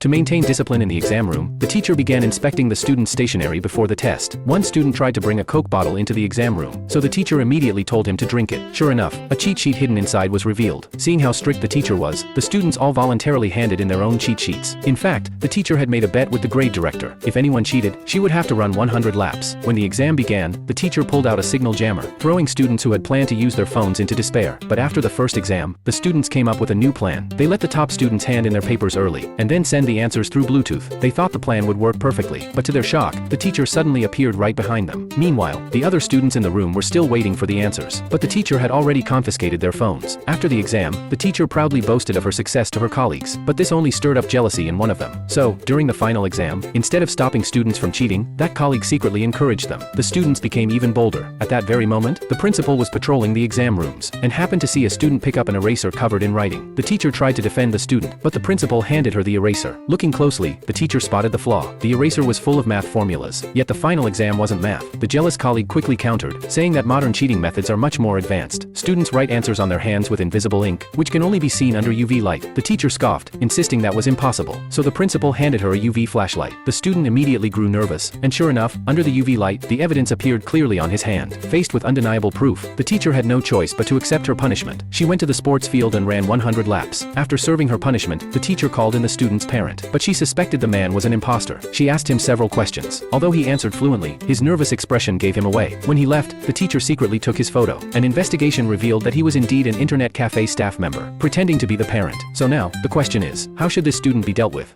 To maintain discipline in the exam room, the teacher began inspecting the student's stationery before the test. One student tried to bring a Coke bottle into the exam room, so the teacher immediately told him to drink it. Sure enough, a cheat sheet hidden inside was revealed. Seeing how strict the teacher was, the students all voluntarily handed in their own cheat sheets. In fact, the teacher had made a bet with the grade director. If anyone cheated, she would have to run 100 laps. When the exam began, the teacher pulled out a signal jammer, throwing students who had planned to use their phones into despair. But after the first exam, the students came up with a new plan. They let the top students hand in their papers early, and then send the answers through Bluetooth. They thought the plan would work perfectly, but to their shock, the teacher suddenly appeared right behind them. Meanwhile, the other students in the room were still waiting for the answers, but the teacher had already confiscated their phones. After the exam, the teacher proudly boasted of her success to her colleagues, but this only stirred up jealousy in one of them. So, during the final exam, instead of stopping students from cheating, that colleague secretly encouraged them. The students became even bolder. At that very moment, the principal was patrolling the exam rooms, and happened to see a student pick up an eraser covered in writing. The teacher tried to defend the student, but the principal handed her the eraser. Looking closely, the teacher spotted the flaw. The eraser was full of math formulas, yet the final exam wasn't math. The jealous colleague quickly countered, saying that modern cheating methods are much more advanced. Students write answers on their hands with invisible ink, which can only be seen under UV light. The teacher scoffed, insisting that was impossible, so the principal handed her a UV flashlight. The student immediately grew nervous, and sure enough, under the UV light, the evidence appeared clearly on his hand. Faced with undeniable proof, the teacher had no choice but to accept her punishment. She went to the sports field and ran 100 laps. After serving her punishment, the teacher called in the student's parent, but she suspected the man was an imposter. She asked him several questions. Although he answered fluently, his nervous expression gave him away. When he left, the teacher secretly took his photo. An investigation revealed that he was indeed an internet cafe staff member, pretending to be the parent. So now, the question is, how should this student be dealt with?